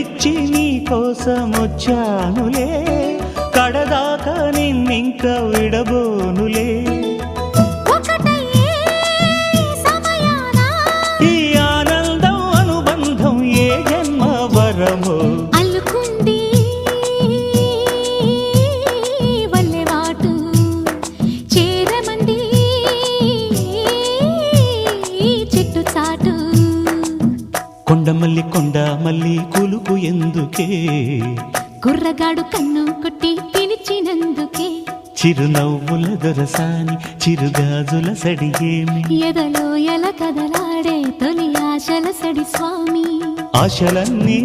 మెచ్చి నీ కోసం వచ్చానులే, కడదాకా నిన్నింక విడబోనులే. ఈ ఆనందం అనుబంధం ఏ జన్మ వరమో అల్లుకుంది వల్లెవాటు, చేరమంది చెట్టు చాటు. కొండమల్లి కొండమల్లి కులుకు ఎందుకే, కుర్రగాడు కన్ను కొట్టి పిలిచినందుకే. చిరునవ్వుల దొరసాని చిరుగాజుల సడిగేమి, ఎదలో ఎల కదలాడే తొలి ఆశల సడి స్వామి. ఆశలన్నీ